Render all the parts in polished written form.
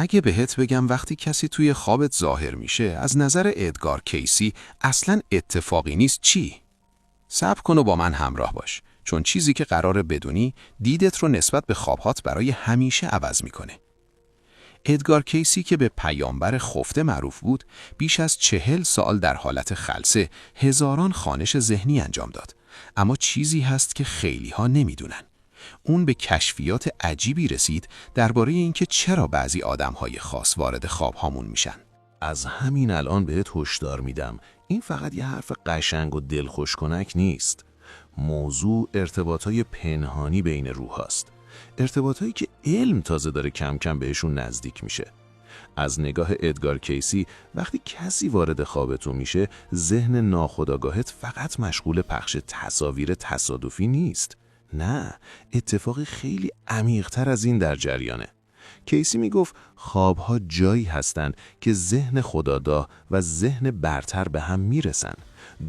اگه بهت بگم وقتی کسی توی خوابت ظاهر میشه از نظر ادگار کیسی اصلاً اتفاقی نیست چی؟ صبر کن و با من همراه باش، چون چیزی که قراره بدونی دیدت رو نسبت به خوابهات برای همیشه عوض میکنه. ادگار کیسی که به پیامبر خفته معروف بود، بیش از 40 سال در حالت خلسه هزاران خوانش ذهنی انجام داد. اما چیزی هست که خیلی‌ها نمیدونن. اون به کشفیات عجیبی رسید درباره اینکه چرا بعضی آدم‌های خاص وارد خواب‌هامون میشن. از همین الان بهت هشدار میدم، این فقط یه حرف قشنگ و دلخوش کنک نیست. موضوع ارتباطای پنهانی بین روح هاست. ارتباطایی که علم تازه داره کم کم بهشون نزدیک میشه. از نگاه ادگار کیسی وقتی کسی وارد خوابتون میشه، ذهن ناخودآگاهت فقط مشغول پخش تصاویر تصادفی نیست. نه، اتفاقی خیلی عمیق‌تر از این در جریانه. کیسی میگفت خوابها جایی هستند که ذهن خودآگاه و ذهن برتر به هم میرسن.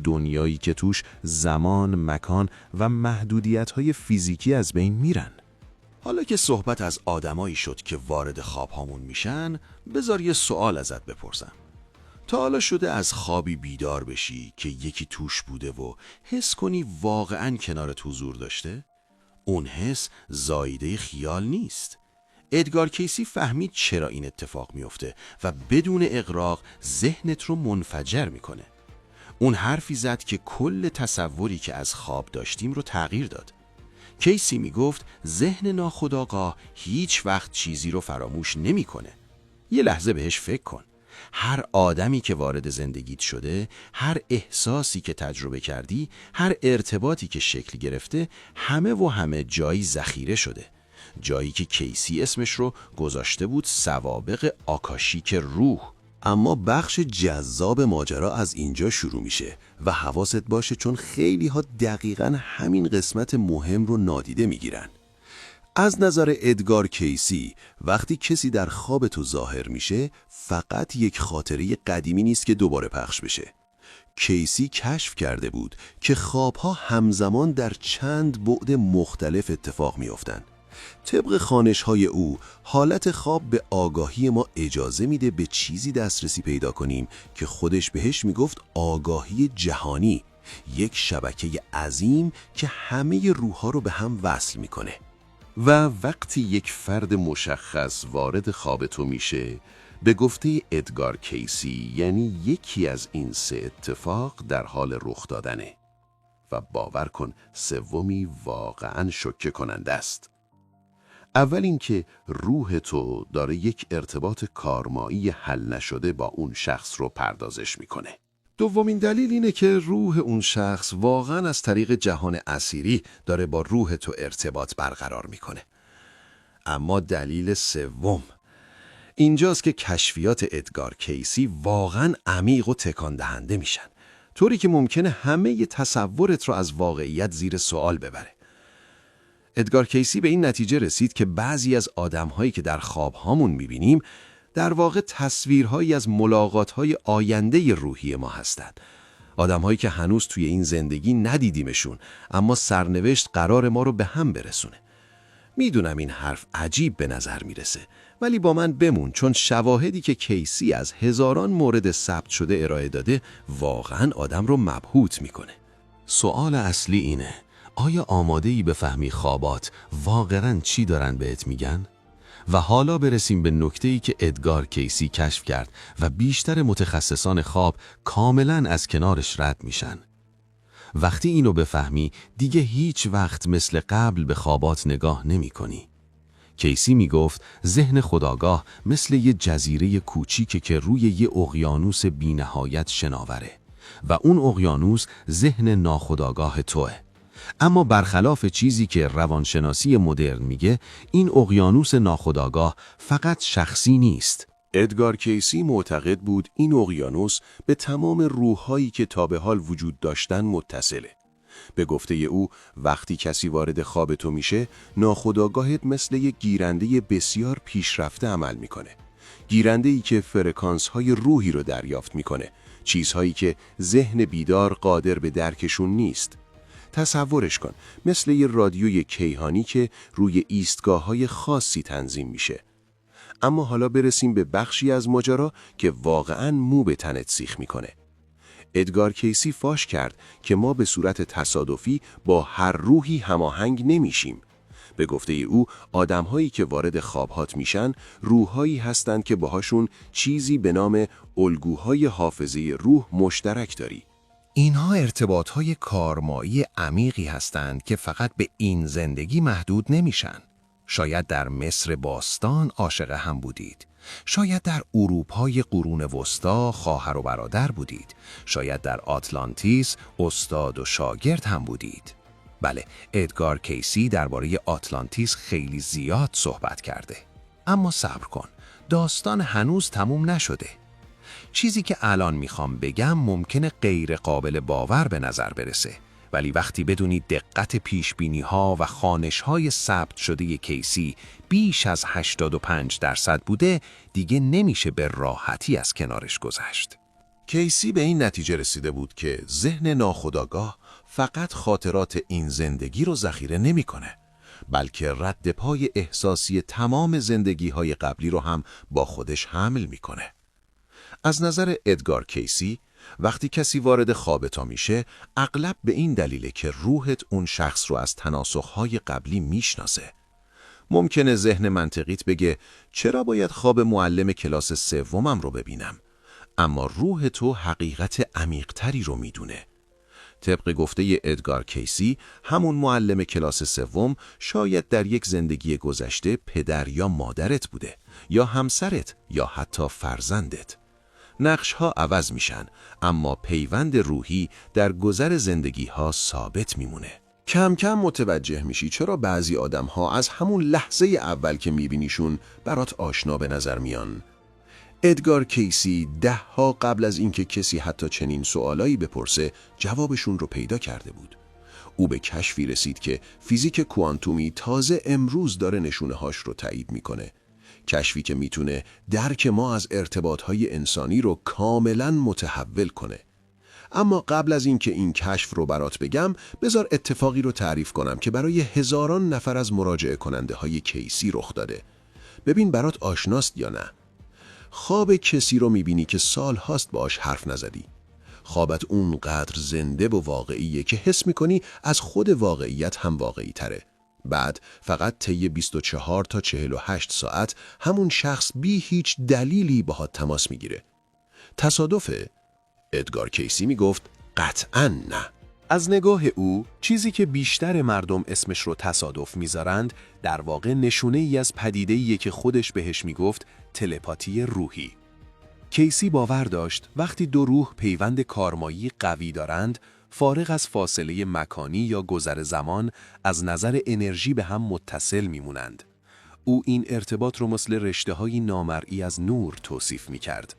دنیایی که توش زمان، مکان و محدودیت‌های فیزیکی از بین میرن. حالا که صحبت از آدمایی شد که وارد خوابهامون میشن، بذار یه سوال ازت بپرسم. تا حالا شده از خوابی بیدار بشی که یکی توش بوده و حس کنی واقعاً کنارت حضور داشته؟ اون حس زایده خیال نیست. ادگار کیسی فهمید چرا این اتفاق میفته و بدون اغراق ذهنت رو منفجر میکنه. اون حرفی زد که کل تصوری که از خواب داشتیم رو تغییر داد. کیسی میگفت ذهن ناخودآگاه هیچ وقت چیزی رو فراموش نمیکنه. یه لحظه بهش فکر کن. هر آدمی که وارد زندگیت شده، هر احساسی که تجربه کردی، هر ارتباطی که شکل گرفته، همه جایی ذخیره شده. جایی که کیسی اسمش رو گذاشته بود سوابق آکاشیک روح. اما بخش جذاب ماجرا از اینجا شروع میشه و حواست باشه، چون خیلی ها دقیقاً همین قسمت مهم رو نادیده میگیرن. از نظر ادگار کیسی وقتی کسی در خواب تو ظاهر میشه فقط یک خاطره قدیمی نیست که دوباره پخش بشه. کیسی کشف کرده بود که خوابها همزمان در چند بعد مختلف اتفاق میافتند. طبق خوانش‌های او، حالت خواب به آگاهی ما اجازه میده به چیزی دسترسی پیدا کنیم که خودش بهش میگفت آگاهی جهانی، یک شبکه عظیم که همه روح‌ها رو به هم وصل میکنه. و وقتی یک فرد مشخص وارد خواب تو میشه، به گفته ادگار کیسی یعنی یکی از این سه اتفاق در حال رخ دادنه. و باور کن سومی واقعاً شوکه کننده است. اول اینکه روح تو داره یک ارتباط کارمایی حل نشده با اون شخص رو پردازش میکنه. دومین دلیل اینه که روح اون شخص واقعا از طریق جهان اسیری داره با روح تو ارتباط برقرار میکنه. اما دلیل سوم اینجاست که کشفیات ادگار کیسی واقعا عمیق و تکان دهنده میشن، طوری که ممکنه همه تصورت رو از واقعیت زیر سوال ببره. ادگار کیسی به این نتیجه رسید که بعضی از آدم‌هایی که در خواب‌هامون می‌بینیم در واقع تصویرهایی از ملاقات‌های آینده روحی ما هستند. آدم‌هایی که هنوز توی این زندگی ندیدیمشون، اما سرنوشت قرار ما رو به هم برسونه. میدونم این حرف عجیب به نظر میرسه، ولی با من بمون، چون شواهدی که کیسی از هزاران مورد ثبت شده ارائه داده واقعاً آدم رو مبهوت میکنه. سوال اصلی اینه، آیا آماده‌ای بفهمی خوابات واقعاً چی دارن بهت میگن؟ و حالا برسیم به نکته‌ای که ادگار کیسی کشف کرد و بیشتر متخصصان خواب کاملاً از کنارش رد میشن. وقتی اینو بفهمی دیگه هیچ وقت مثل قبل به خوابات نگاه نمی کنی. کیسی می گفت ذهن خودآگاه مثل یه جزیره کوچیکه که روی یه اقیانوس بی‌نهایت شناوره و اون اقیانوس ذهن ناخودآگاه توه. اما برخلاف چیزی که روانشناسی مدرن میگه، این اقیانوس ناخودآگاه فقط شخصی نیست. ادگار کیسی معتقد بود این اقیانوس به تمام روح‌هایی که تا به حال وجود داشتن متصله. به گفته او وقتی کسی وارد خواب تو میشه، ناخودآگاهت مثل یک گیرنده بسیار پیشرفته عمل میکنه. گیرنده‌ای که فرکانس‌های روحی رو دریافت میکنه، چیزهایی که ذهن بیدار قادر به درکشون نیست. تصورش کن، مثل یه رادیوی کیهانی که روی ایستگاه‌های خاصی تنظیم میشه. اما حالا برسیم به بخشی از ماجرا که واقعاً مو به تنت سیخ میکنه. ادگار کیسی فاش کرد که ما به صورت تصادفی با هر روحی هماهنگ نمیشیم. به گفته او، آدم‌هایی که وارد خوابهات میشن، روح‌هایی هستند که باهاشون چیزی به نام الگوهای حافظه روح مشترک داری. اینها ارتباطهای کارمایی عمیقی هستند که فقط به این زندگی محدود نمیشن. شاید در مصر باستان عاشق هم بودید. شاید در اروپای قرون وسطا خواهر و برادر بودید. شاید در آتلانتیس استاد و شاگرد هم بودید. بله، ادگار کیسی درباره آتلانتیس خیلی زیاد صحبت کرده. اما صبر کن، داستان هنوز تموم نشده. چیزی که الان میخوام بگم ممکنه غیر قابل باور به نظر برسه، ولی وقتی بدونی دقت پیشبینی‌ها و خوانش‌های ثبت شده کیسی بیش از 85% بوده، دیگه نمیشه به راحتی از کنارش گذشت. کیسی به این نتیجه رسیده بود که ذهن ناخودآگاه فقط خاطرات این زندگی رو ذخیره نمی‌کنه، بلکه رد پای احساسی تمام زندگی‌های قبلی رو هم با خودش حمل می‌کنه. از نظر ادگار کیسی، وقتی کسی وارد خواب تو میشه، اغلب به این دلیله که روحت اون شخص رو از تناسخ‌های قبلی میشناسه. ممکنه ذهن منطقیت بگه چرا باید خواب معلم کلاس سومم رو ببینم؟ اما روح تو حقیقت عمیق‌تری رو میدونه. طبق گفته ادگار کیسی، همون معلم کلاس سوم شاید در یک زندگی گذشته پدر یا مادرت بوده، یا همسرت، یا حتی فرزندت. نقش‌ها عوض میشن، اما پیوند روحی در گذر زندگی‌ها ثابت میمونه. کم کم متوجه میشی چرا بعضی آدم‌ها از همون لحظه اول که میبینیشون برات آشنا به نظر میان. ادگار کیسی 10 ها قبل از اینکه کسی حتی چنین سوالایی بپرسه جوابشون رو پیدا کرده بود. او به کشفی رسید که فیزیک کوانتومی تازه امروز داره نشونه‌هاش رو تایید میکنه. کشفی که میتونه درک ما از ارتباطهای انسانی رو کاملاً متحول کنه. اما قبل از اینکه این کشف رو برات بگم، بذار اتفاقی رو تعریف کنم که برای هزاران نفر از مراجعه کننده های کیسی رخ داده. ببین برات آشناست یا نه؟ خواب کسی رو میبینی که سال هاست باش حرف نزدی. خوابت اونقدر زنده و واقعیه که حس میکنی از خود واقعیت هم واقعی تره. بعد فقط طی 24 تا 48 ساعت همون شخص بی هیچ دلیلی باهات تماس میگیره. تصادفه؟ ادگار کیسی میگفت قطعاً نه. از نگاه او، چیزی که بیشتر مردم اسمش رو تصادف میذارند، در واقع نشونه ای از پدیده‌ایه که خودش بهش میگفت تلپاتی روحی. کیسی باور داشت وقتی دو روح پیوند کارمایی قوی دارند، فارغ از فاصله مکانی یا گذر زمان، از نظر انرژی به هم متصل میمونند. او این ارتباط رو مثل رشته‌های نامرئی از نور توصیف میکرد.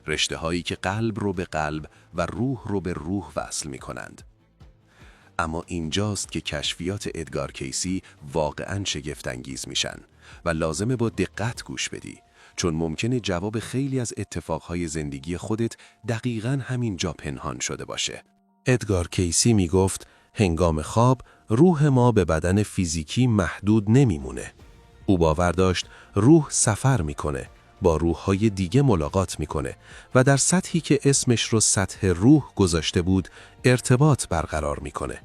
رشته‌هایی که قلب رو به قلب و روح رو به روح وصل میکنند. اما اینجاست که کشفیات ادگار کیسی واقعاً شگفت‌انگیز میشن و لازمه با دقت گوش بدی، چون ممکنه جواب خیلی از اتفاقهای زندگی خودت دقیقاً همین جا پنهان شده باشه. ادگار کیسی می گفت هنگام خواب روح ما به بدن فیزیکی محدود نمیمونه. او باور داشت روح سفر میکنه، با روح‌های دیگه ملاقات میکنه و در سطحی که اسمش رو سطح روح گذاشته بود ارتباط برقرار میکنه.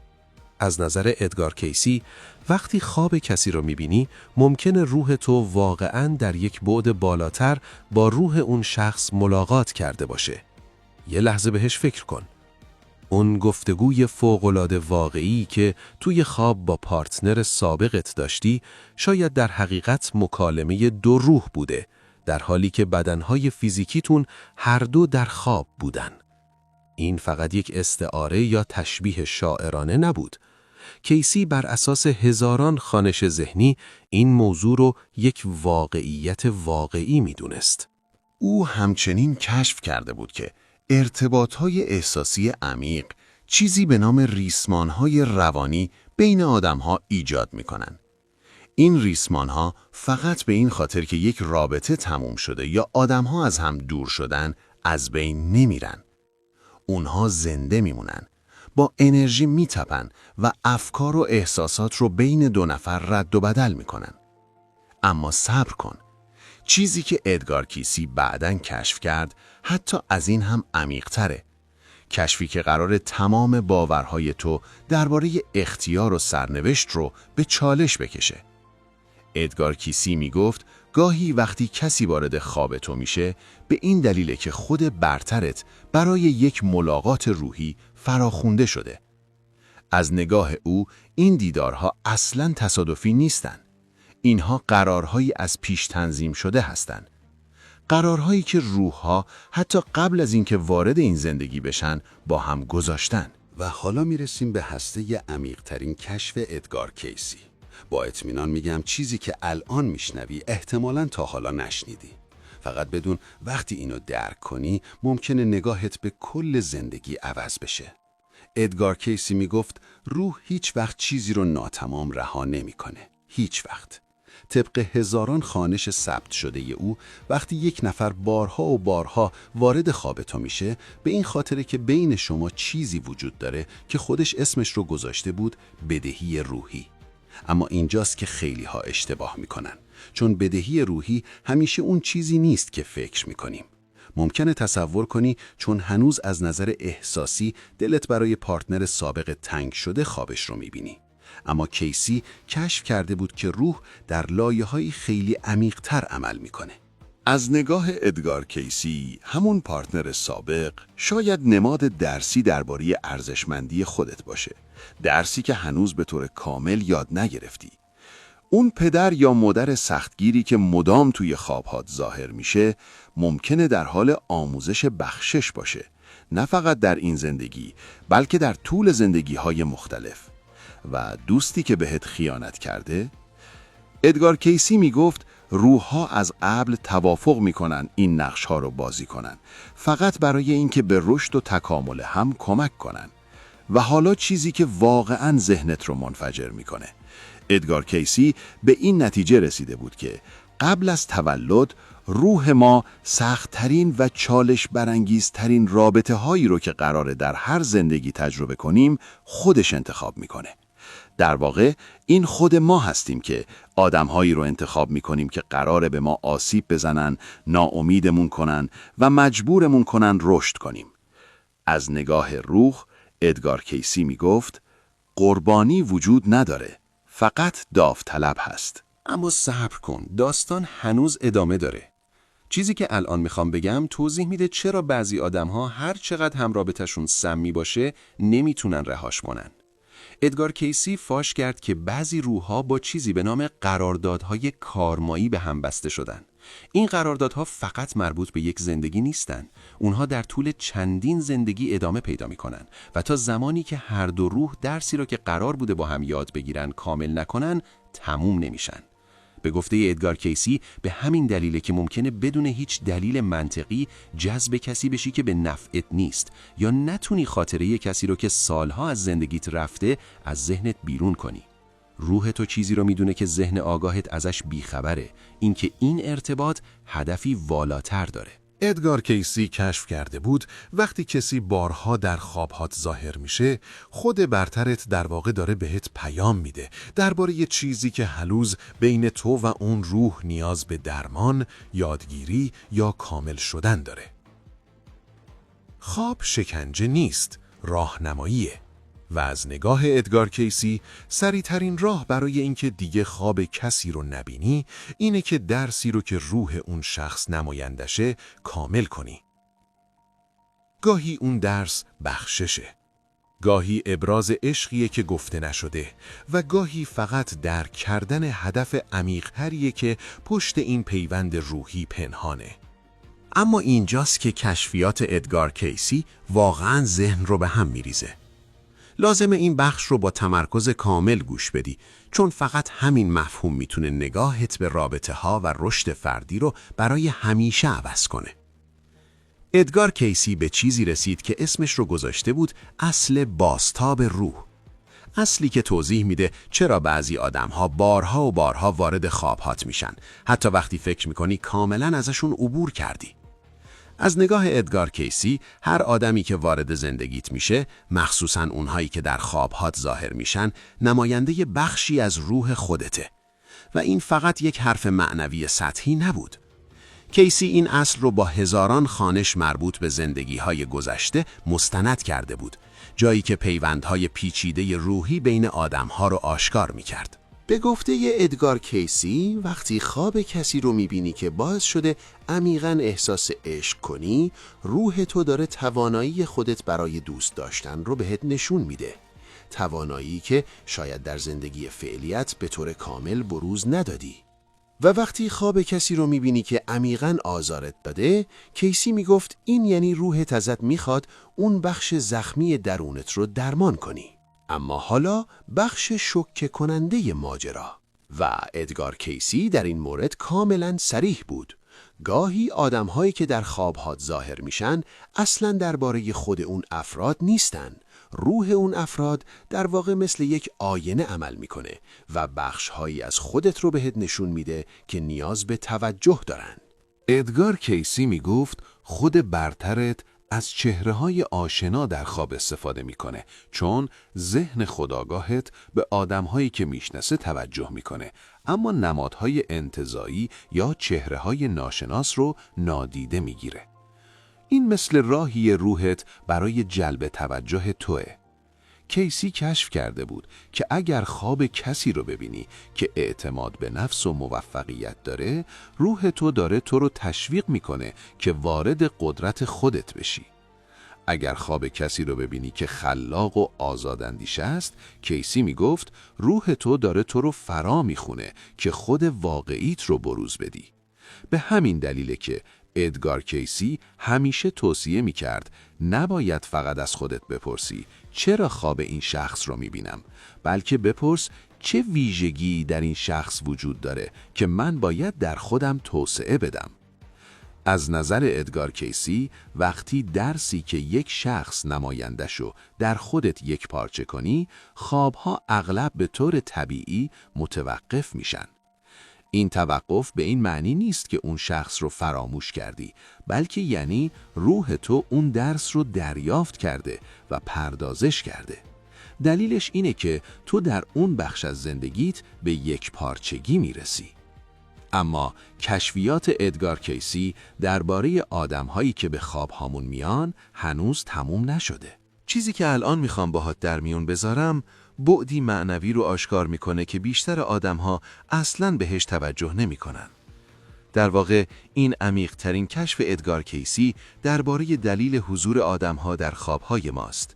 از نظر ادگار کیسی، وقتی خواب کسی رو میبینی ممکنه روح تو واقعاً در یک بعد بالاتر با روح اون شخص ملاقات کرده باشه. یه لحظه بهش فکر کن. اون گفتگوی فوق‌العاده واقعی که توی خواب با پارتنر سابقت داشتی، شاید در حقیقت مکالمه دو روح بوده، در حالی که بدنهای فیزیکیتون هر دو در خواب بودن. این فقط یک استعاره یا تشبیه شاعرانه نبود. کیسی بر اساس هزاران خوانش ذهنی این موضوع رو یک واقعیت واقعی میدونست. او همچنین کشف کرده بود که ارتباطهای احساسی عمیق چیزی به نام ریسمانهای روانی بین آدمها ایجاد میکنن. این ریسمانها فقط به این خاطر که یک رابطه تموم شده یا آدمها از هم دور شدن از بین نمیرن. اونها زنده میمونن، با انرژی میتپن و افکار و احساسات رو بین دو نفر رد و بدل میکنن. اما صبر کن. چیزی که ادگار کیسی بعداً کشف کرد حتی از این هم عمیق‌تره. کشفی که قرار تمام باورهای تو درباره اختیار و سرنوشت رو به چالش بکشه. ادگار کیسی میگفت گاهی وقتی کسی وارد خواب تو میشه به این دلیله که خود برترت برای یک ملاقات روحی فراخونده شده. از نگاه او این دیدارها اصلاً تصادفی نیستن. اینها قرارهایی از پیش تنظیم شده هستند. قرارهایی که روحها حتی قبل از اینکه وارد این زندگی بشن با هم گذاشتن. و حالا میرسیم به هسته عمیق‌ترین کشف ادگار کیسی. با اطمینان میگم چیزی که الان میشنوی احتمالاً تا حالا نشنیدی. فقط بدون وقتی اینو درک کنی ممکنه نگاهت به کل زندگی عوض بشه. ادگار کیسی میگفت روح هیچ وقت چیزی رو ناتمام رها نمیکنه. هیچ وقت. طبق هزاران خوانش ثبت شده او وقتی یک نفر بارها و بارها وارد خواب تو میشه به این خاطره که بین شما چیزی وجود داره که خودش اسمش رو گذاشته بود بدهی روحی. اما اینجاست که خیلی ها اشتباه میکنن، چون بدهی روحی همیشه اون چیزی نیست که فکر میکنیم. ممکنه تصور کنی چون هنوز از نظر احساسی دلت برای پارتنر سابق تنگ شده خوابش رو میبینی. اما کیسی کشف کرده بود که روح در لایه‌های خیلی عمیق‌تر عمل میکنه. از نگاه ادگار کیسی، همون پارتنر سابق شاید نماد درسی درباره ارزشمندی خودت باشه. درسی که هنوز به طور کامل یاد نگرفتی. اون پدر یا مادر سختگیری که مدام توی خوابهات ظاهر میشه، ممکنه در حال آموزش بخشش باشه. نه فقط در این زندگی، بلکه در طول زندگی‌های مختلف. و دوستی که بهت خیانت کرده؟ ادگار کیسی میگفت روح‌ها از قبل توافق میکنن این نقش‌ها رو بازی کنن، فقط برای اینکه به رشد و تکامل هم کمک کنن. و حالا چیزی که واقعاً ذهنت رو منفجر میکنه. ادگار کیسی به این نتیجه رسیده بود که قبل از تولد روح ما سخت‌ترین و چالش برانگیزترین رابطه هایی رو که قراره در هر زندگی تجربه کنیم خودش انتخاب میکنه. در واقع این خود ما هستیم که آدم‌هایی رو انتخاب می‌کنیم که قراره به ما آسیب بزنن، ناامیدمون کنن و مجبورمون کنن رشد کنیم. از نگاه روح، ادگار کیسی میگفت قربانی وجود نداره، فقط داوطلب هست. اما صبر کن، داستان هنوز ادامه داره. چیزی که الان میخوام بگم توضیح میده چرا بعضی آدم‌ها هر چقدر هم رابطه‌شون سمی باشه نمیتونن رهاش کنن. ادگار کیسی فاش کرد که بعضی روح‌ها با چیزی به نام قراردادهای کارمایی به هم بسته شدن. این قراردادها فقط مربوط به یک زندگی نیستن. اونها در طول چندین زندگی ادامه پیدا میکنن و تا زمانی که هر دو روح درسی رو که قرار بوده با هم یاد بگیرن کامل نکنن، تموم نمیشن. به گفته ادگار کیسی به همین دلیله که ممکنه بدون هیچ دلیل منطقی جذب کسی بشی که به نفعت نیست، یا نتونی خاطره کسی رو که سالها از زندگیت رفته از ذهنت بیرون کنی. روح تو چیزی رو میدونه که ذهن آگاهت ازش بیخبره، اینکه این ارتباط هدفی والاتر داره. ادگار کیسی کشف کرده بود وقتی کسی بارها در خوابهات ظاهر میشه، خود برترت در واقع داره بهت پیام میده درباره یه چیزی که هنوز بین تو و اون روح نیاز به درمان، یادگیری یا کامل شدن داره. خواب شکنجه نیست، راهنماییه. و از نگاه ادگار کیسی سریع‌ترین راه برای اینکه دیگه خواب کسی رو نبینی اینه که درسی رو که روح اون شخص نمایندشه کامل کنی. گاهی اون درس بخششه، گاهی ابراز عشقیه که گفته نشده و گاهی فقط درک کردن هدف عمیق‌تریه که پشت این پیوند روحی پنهانه. اما اینجاست که کشفیات ادگار کیسی واقعاً ذهن رو به هم میریزه. لازمه این بخش رو با تمرکز کامل گوش بدی، چون فقط همین مفهوم میتونه نگاهت به رابطه ها و رشد فردی رو برای همیشه عوض کنه. ادگار کیسی به چیزی رسید که اسمش رو گذاشته بود اصل بازتاب روح. اصلی که توضیح میده چرا بعضی آدم‌ها بارها و بارها وارد خوابهات میشن، حتی وقتی فکر میکنی کاملا ازشون عبور کردی. از نگاه ادگار کیسی، هر آدمی که وارد زندگیت میشه، مخصوصاً اونهایی که در خوابهات ظاهر میشن، نماینده بخشی از روح خودته. و این فقط یک حرف معنوی سطحی نبود. کیسی این اصل رو با هزاران خوانش مربوط به زندگی‌های گذشته مستند کرده بود، جایی که پیوندهای پیچیده روحی بین آدم‌ها رو آشکار می‌کرد. به گفته ادگار کیسی، وقتی خواب کسی رو می‌بینی که باعث شده عمیقاً احساس عشق کنی، روح تو داره توانایی خودت برای دوست داشتن رو بهت نشون میده. توانایی که شاید در زندگی فعلیت به طور کامل بروز ندادی. و وقتی خواب کسی رو میبینی که عمیقاً آزارت داده، کیسی میگفت این یعنی روحت ازت میخواد اون بخش زخمی درونت رو درمان کنی. اما حالا بخش شوکه کننده ماجرا. و ادگار کیسی در این مورد کاملاً صریح بود. گاهی آدم‌هایی که در خواب‌هات ظاهر میشن اصلاً درباره خود اون افراد نیستن. روح اون افراد در واقع مثل یک آینه عمل میکنه و بخش‌هایی از خودت رو بهت نشون میده که نیاز به توجه دارن. ادگار کیسی میگفت خود برترت از چهره‌های آشنا در خواب استفاده میکنه، چون ذهن خودآگاهت به آدم‌هایی که میشناسه توجه میکنه، اما نمادهای انتزاعی یا چهره‌های ناشناس رو نادیده میگیره. این مثل راهی روحت برای جلب توجه توه. کیسی کشف کرده بود که اگر خواب کسی رو ببینی که اعتماد به نفس و موفقیت داره، روح تو داره تو رو تشویق میکنه که وارد قدرت خودت بشی. اگر خواب کسی رو ببینی که خلاق و آزاداندیشه است، کیسی میگفت روح تو داره تو رو فرا میخونه که خود واقعیت رو بروز بدی. به همین دلیله که ادگار کیسی همیشه توصیه میکرد نباید فقط از خودت بپرسی چرا خواب این شخص رو میبینم، بلکه بپرس چه ویژگی در این شخص وجود داره که من باید در خودم توسعه بدم. از نظر ادگار کیسی، وقتی درسی که یک شخص نمایندشو در خودت یک پارچه کنی، خوابها اغلب به طور طبیعی متوقف میشن. این توقف به این معنی نیست که اون شخص رو فراموش کردی، بلکه یعنی روح تو اون درس رو دریافت کرده و پردازش کرده. دلیلش اینه که تو در اون بخش از زندگیت به یک پارچگی میرسی. اما کشفیات ادگار کیسی درباره آدم‌هایی که به خوابهامون میان هنوز تموم نشده. چیزی که الان میخوام باهات در میون بذارم بعدی معنوی رو آشکار میکنه که بیشتر آدم‌ها اصلاً بهش توجه نمیکنن. در واقع این عمیق‌ترین کشف ادگار کیسی درباره دلیل حضور آدم‌ها در خواب‌های ماست.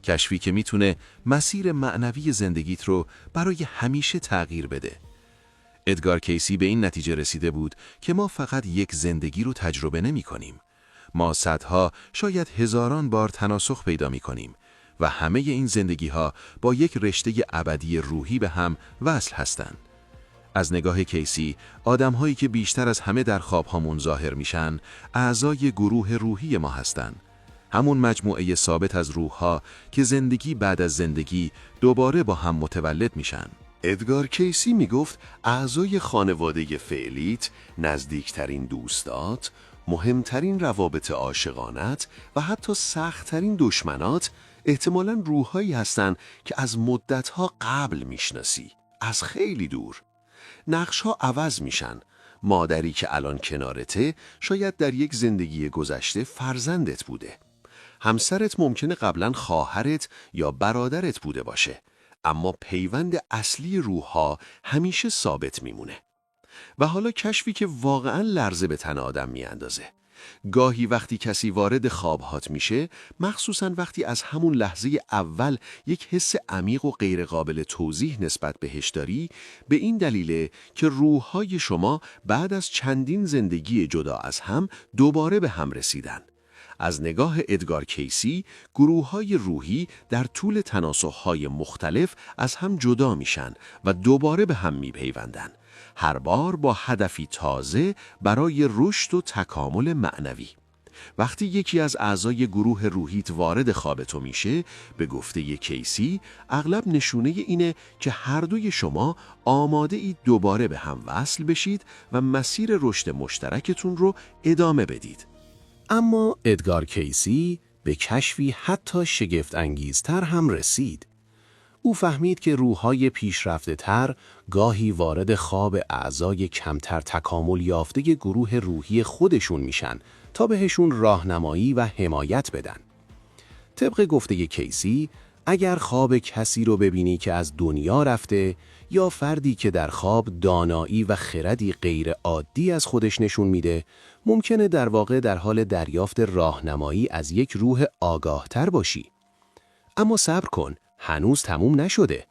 کشفی که میتونه مسیر معنوی زندگیت رو برای همیشه تغییر بده. ادگار کیسی به این نتیجه رسیده بود که ما فقط یک زندگی رو تجربه نمی‌کنیم. ما صدها، شاید هزاران بار تناسخ پیدا می‌کنیم و همه این زندگی‌ها با یک رشته ابدی روحی به هم وصل هستند. از نگاه کیسی، آدم‌هایی که بیشتر از همه در خواب‌هامون ظاهر میشن، اعضای گروه روحی ما هستند. همون مجموعه ثابت از روح‌ها که زندگی بعد از زندگی دوباره با هم متولد میشن. ادگار کیسی میگفت اعضای خانواده فعلیت، نزدیکترین دوستات، مهمترین روابط عاشقانت و حتی سختترین دشمنات احتمالاً روح‌هایی هستند که از مدت‌ها قبل میشناسی، از خیلی دور. نقش‌ها عوض میشن. مادری که الان کنارته شاید در یک زندگی گذشته فرزندت بوده. همسرت ممکنه قبلاً خواهرت یا برادرت بوده باشه، اما پیوند اصلی روح‌ها همیشه ثابت میمونه. و حالا کشفی که واقعاً لرزه به تن آدم میاندازه. گاهی وقتی کسی وارد خوابهات میشه، مخصوصاً وقتی از همون لحظه اول یک حس عمیق و غیرقابل توضیح نسبت بهش داری، به این دلیله که روح‌های شما بعد از چندین زندگی جدا از هم دوباره به هم رسیدن. از نگاه ادگار کیسی، گروه‌های روحی در طول تناسخ‌های مختلف از هم جدا میشن و دوباره به هم میپیوندن، هر بار با هدفی تازه برای رشد و تکامل معنوی. وقتی یکی از اعضای گروه روحیت وارد خواب تو میشه، به گفته کیسی، اغلب نشونه اینه که هر دوی شما آماده اید دوباره به هم وصل بشید و مسیر رشد مشترکتون رو ادامه بدید. اما ادگار کیسی به کشفی حتی شگفت انگیزتر هم رسید. او فهمید که روح‌های پیشرفته‌تر گاهی وارد خواب اعضای کمتر تکامل یافته گروه روحی خودشون میشن تا بهشون راهنمایی و حمایت بدن. طبق گفته کیسی، اگر خواب کسی رو ببینی که از دنیا رفته یا فردی که در خواب دانایی و خردی غیر عادی از خودش نشون میده، ممکنه در واقع در حال دریافت راهنمایی از یک روح آگاهتر باشی. اما صبر کن، هنوز تموم نشده.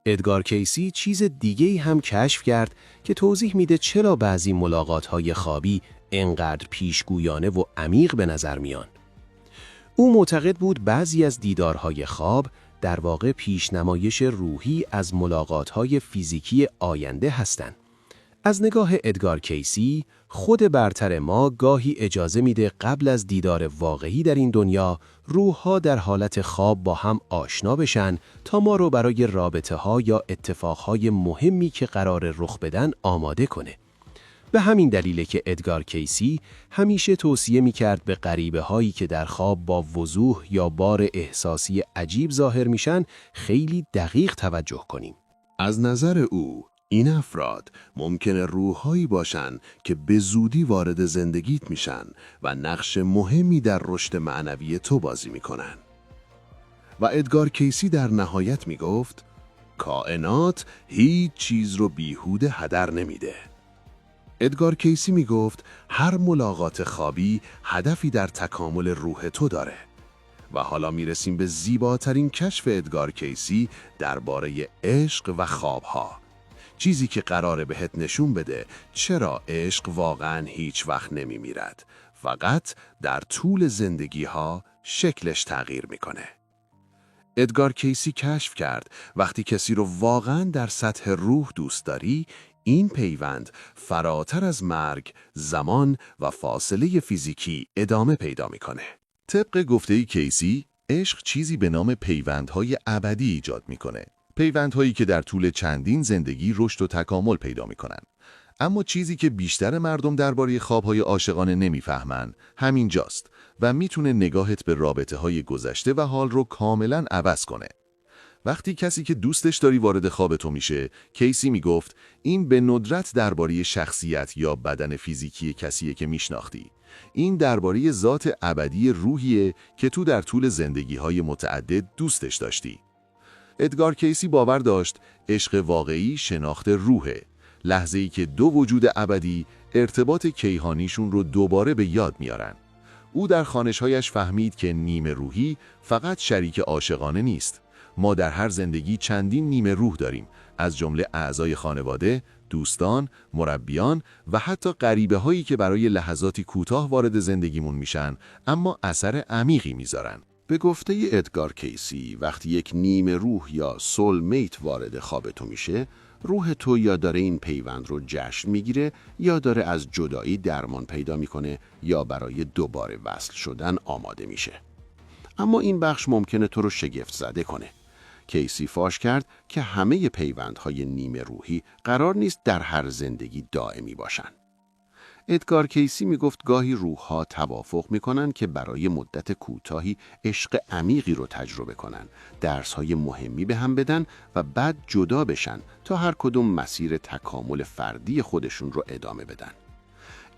ادگار کیسی چیز دیگه‌ای هم کشف کرد که توضیح میده چرا بعضی ملاقات‌های خوابی انقدر پیشگویانه و عمیق به نظر میان. او معتقد بود بعضی از دیدارهای خواب در واقع پیشنمایش روحی از ملاقات‌های فیزیکی آینده هستند. از نگاه ادگار کیسی، خود برتر ما گاهی اجازه میده قبل از دیدار واقعی در این دنیا، روح‌ها در حالت خواب با هم آشنا بشن تا ما رو برای رابطه‌ها یا اتفاقهای مهمی که قرار رخ بدن آماده کنه. به همین دلیله که ادگار کیسی همیشه توصیه میکرد به غریبه‌هایی که در خواب با وضوح یا بار احساسی عجیب ظاهر میشن خیلی دقیق توجه کنیم. از نظر او، این افراد ممکنه روح‌هایی باشن که به زودی وارد زندگیت میشن و نقش مهمی در رشد معنوی تو بازی میکنن. و ادگار کیسی در نهایت میگفت کائنات هیچ چیز رو بیهوده هدر نمیده. ادگار کیسی میگفت هر ملاقات خوابی هدفی در تکامل روح تو داره. و حالا میرسیم به زیباترین کشف ادگار کیسی درباره عشق و خوابها. چیزی که قراره بهت نشون بده چرا عشق واقعاً هیچ وقت نمیمیرد. فقط در طول زندگی‌ها شکلش تغییر میکنه. ادگار کیسی کشف کرد وقتی کسی رو واقعاً در سطح روح دوست داری، این پیوند فراتر از مرگ، زمان و فاصله فیزیکی ادامه پیدا میکنه. طبق گفته کیسی، عشق چیزی به نام پیوندهای ابدی ایجاد میکنه. پیوندهایی که در طول چندین زندگی رشد و تکامل پیدا میکنن. اما چیزی که بیشتر مردم درباره خوابهای عاشقانه نمیفهمن همینجاست و میتونه نگاهت به رابطه‌های گذشته و حال رو کاملاً عوض کنه. وقتی کسی که دوستش داری وارد خواب تو میشه، کیسی میگفت این به ندرت درباره شخصیت یا بدن فیزیکی کسیه که میشناختی. این درباره ذات ابدی روحیه که تو در طول زندگی‌های متعدد دوستش داشتی. ادگار کیسی باور داشت عشق واقعی شناخت روحه، لحظه‌ای که دو وجود ابدی ارتباط کیهانیشون رو دوباره به یاد میارن. او در خوانش‌هایش فهمید که نیمه روحی فقط شریک عاشقانه نیست. ما در هر زندگی چندین نیمه روح داریم، از جمله اعضای خانواده، دوستان، مربیان و حتی غریبه‌هایی که برای لحظاتی کوتاه وارد زندگیمون میشن اما اثر عمیقی میذارن. به گفته ادگار کیسی، وقتی یک نیمه روح یا سول میت وارد خواب تو میشه، روح تو یا داره این پیوند رو جشن میگیره یا داره از جدایی درمان پیدا میکنه یا برای دوباره وصل شدن آماده میشه. اما این بخش ممکنه تو رو شگفت زده کنه. کیسی فاش کرد که همه پیوندهای نیمه روحی قرار نیست در هر زندگی دائمی باشن. ادگار کیسی میگفت گاهی روح‌ها توافق میکنن که برای مدت کوتاهی عشق عمیقی رو تجربه کنن، درس‌های مهمی به هم بدن و بعد جدا بشن تا هر کدوم مسیر تکامل فردی خودشون رو ادامه بدن.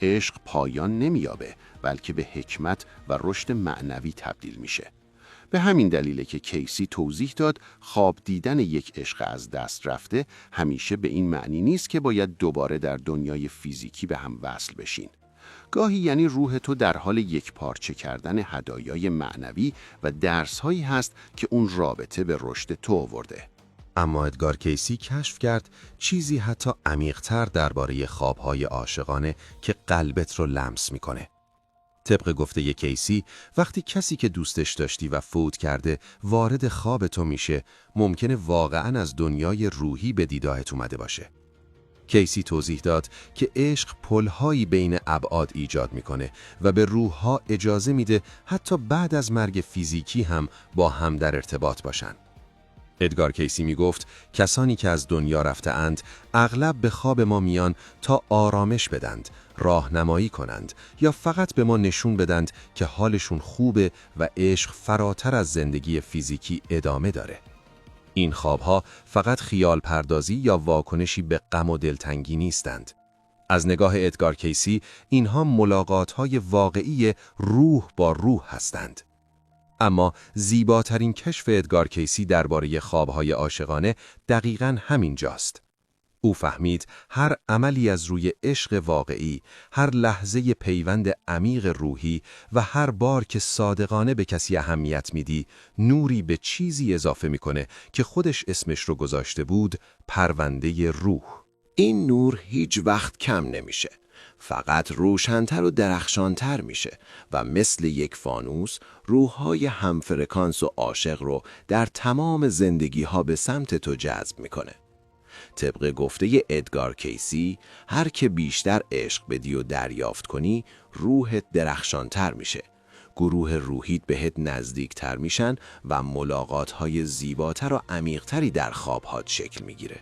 عشق پایان نمیابه، بلکه به حکمت و رشد معنوی تبدیل میشه. به همین دلیله که کیسی توضیح داد خواب دیدن یک عشق از دست رفته همیشه به این معنی نیست که باید دوباره در دنیای فیزیکی به هم وصل بشین. گاهی یعنی روح تو در حال یک پارچه کردن هدایای معنوی و درس‌هایی هست که اون رابطه به رشد تو آورده. اما ادگار کیسی کشف کرد چیزی حتی عمیق‌تر درباره خواب‌های عاشقانه که قلبت رو لمس می‌کنه. طبق گفته کیسی، وقتی کسی که دوستش داشتی و فوت کرده وارد خواب تو میشه، ممکنه واقعاً از دنیای روحی به دیدارت اومده باشه. کیسی توضیح داد که عشق پل‌هایی بین ابعاد ایجاد میکنه و به روح‌ها اجازه میده حتی بعد از مرگ فیزیکی هم با هم در ارتباط باشن. ادگار کیسی میگفت کسانی که از دنیا رفته اند اغلب به خواب ما میان تا آرامش بدند، راهنمایی کنند یا فقط به ما نشون بدند که حالشون خوبه و عشق فراتر از زندگی فیزیکی ادامه داره. این خوابها فقط خیال پردازی یا واکنشی به غم و دلتنگی نیستند. از نگاه ادگار کیسی اینها ملاقات‌های واقعی روح با روح هستند. اما زیباترین کشف ادگار کیسی درباره خوابهای عاشقانه دقیقاً همین جاست. او فهمید هر عملی از روی عشق واقعی، هر لحظه پیوند عمیق روحی و هر بار که صادقانه به کسی اهمیت میدی، نوری به چیزی اضافه میکنه که خودش اسمش رو گذاشته بود پرونده روح. این نور هیچ وقت کم نمیشه. فقط روشن‌تر و درخشان‌تر میشه و مثل یک فانوس روح‌های همفرکانس و عاشق رو در تمام زندگی‌ها به سمت تو جذب میکنه. طبق گفته ادگار کیسی، هر که بیشتر عشق بدی و دریافت کنی، روحت درخشان‌تر میشه. گروه روحیت بهت نزدیکتر میشن و ملاقات‌های زیباتر و عمیق‌تری در خواب‌هات شکل میگیره.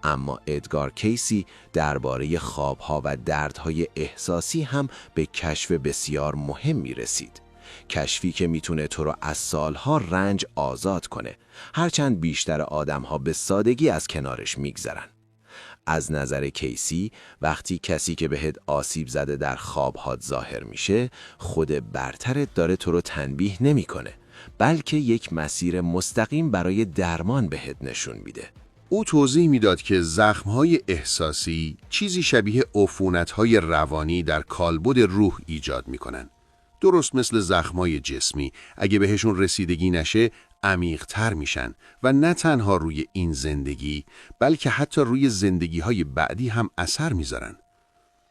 اما ادگار کیسی درباره خوابها و دردهای احساسی هم به کشف بسیار مهمی رسید. کشفی که میتونه تو رو از سالها رنج آزاد کنه، هرچند بیشتر آدمها به سادگی از کنارش میگذرن. از نظر کیسی، وقتی کسی که بهت آسیب زده در خوابهات ظاهر میشه، خود برترت داره تو رو تنبیه نمیکنه، بلکه یک مسیر مستقیم برای درمان بهت نشون میده. او توضیح میداد که زخم‌های احساسی چیزی شبیه عفونت‌های روانی در کالبد روح ایجاد می‌کنن. درست مثل زخم‌های جسمی، اگه بهشون رسیدگی نشه، عمیق‌تر میشن و نه تنها روی این زندگی، بلکه حتی روی زندگی‌های بعدی هم اثر میذارن.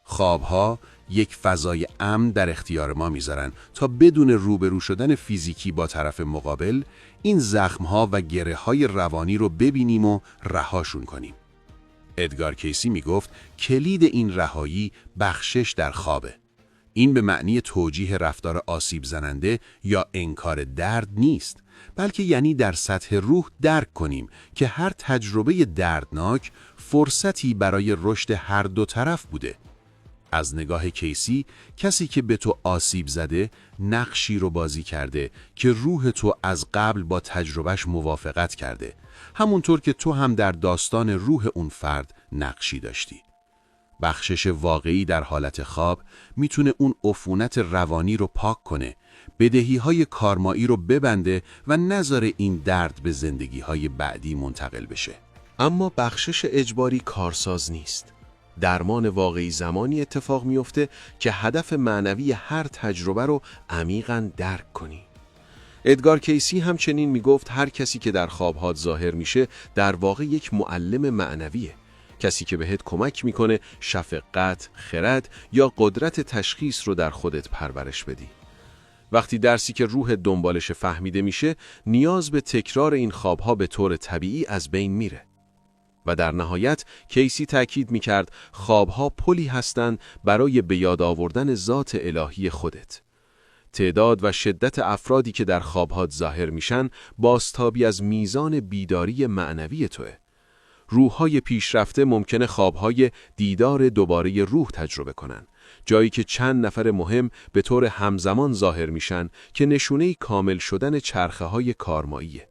خواب‌ها یک فضای امن در اختیار ما میذارن تا بدون روبرو شدن فیزیکی با طرف مقابل، این زخم‌ها و گره‌های روانی رو ببینیم و رهاشون کنیم. ادگار کیسی میگفت کلید این رهایی بخشش در خوابه. این به معنی توجیه رفتار آسیب زننده یا انکار درد نیست، بلکه یعنی در سطح روح درک کنیم که هر تجربه دردناک فرصتی برای رشد هر دو طرف بوده. از نگاه کیسی، کسی که به تو آسیب زده نقشی رو بازی کرده که روح تو از قبل با تجربهش موافقت کرده، همونطور که تو هم در داستان روح اون فرد نقشی داشتی. بخشش واقعی در حالت خواب میتونه اون عفونت روانی رو پاک کنه، بدهی‌های کارمایی رو ببنده و نذاره این درد به زندگی‌های بعدی منتقل بشه. اما بخشش اجباری کارساز نیست. درمان واقعی زمانی اتفاق میفته که هدف معنوی هر تجربه رو عمیقاً درک کنی. ادگار کیسی همچنین میگفت هر کسی که در خوابهات ظاهر میشه در واقع یک معلم معنویه. کسی که بهت کمک میکنه شفقت، خرد یا قدرت تشخیص رو در خودت پرورش بدی. وقتی درسی که روح دنبالش فهمیده میشه، نیاز به تکرار این خوابها به طور طبیعی از بین میره. و در نهایت کیسی تأکید میکرد خوابها پلی هستند برای به یاد آوردن ذات الهی خودت. تعداد و شدت افرادی که در خوابهات ظاهر میشن بازتابی از میزان بیداری معنوی توئه. روح‌های پیشرفته ممکنه خوابهای دیدار دوباره روح تجربه کنن، جایی که چند نفر مهم به طور همزمان ظاهر میشن که نشونه کامل شدن چرخه‌های کارماییه.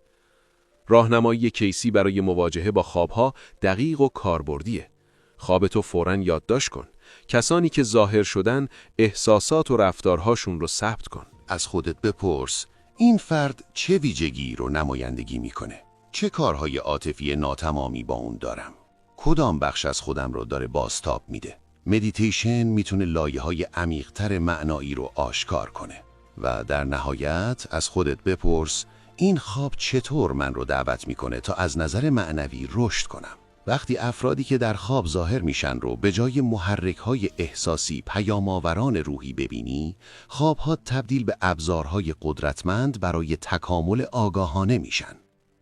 راهنمایی کیسی برای مواجهه با خوابها دقیق و کاربردیه. خوابتو فوراً یادداشت کن. کسانی که ظاهر شدن احساسات و رفتارهاشون رو ثبت کن. از خودت بپرس این فرد چه ویژگی رو نمایندگی میکنه؟ چه کارهای عاطفی ناتمامی با اون دارم؟ کدام بخش از خودم رو داره بازتاب میده؟ مدیتیشن میتونه لایه‌های عمیق‌تر معنایی رو آشکار کنه. و در نهایت از خودت بپرس این خواب چطور من رو دعوت میکنه تا از نظر معنوی رشد کنم؟ وقتی افرادی که در خواب ظاهر میشن رو به جای محرک‌های احساسی پیام‌آوران روحی ببینی، خواب‌ها تبدیل به ابزارهای قدرتمند برای تکامل آگاهانه میشن.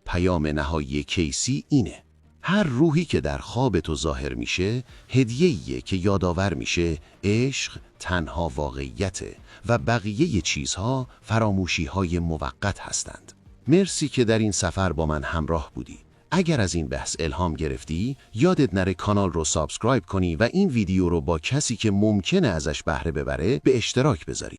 پیام نهایی کیسی اینه: هر روحی که در خواب تو ظاهر میشه، هدیه‌ایه که یادآور میشه عشق تنها واقعیته و بقیه چیزها فراموشی‌های موقت هستند. مرسی که در این سفر با من همراه بودی. اگر از این بحث الهام گرفتی، یادت نره کانال رو سابسکرایب کنی و این ویدیو رو با کسی که ممکنه ازش بهره ببره به اشتراک بذاری.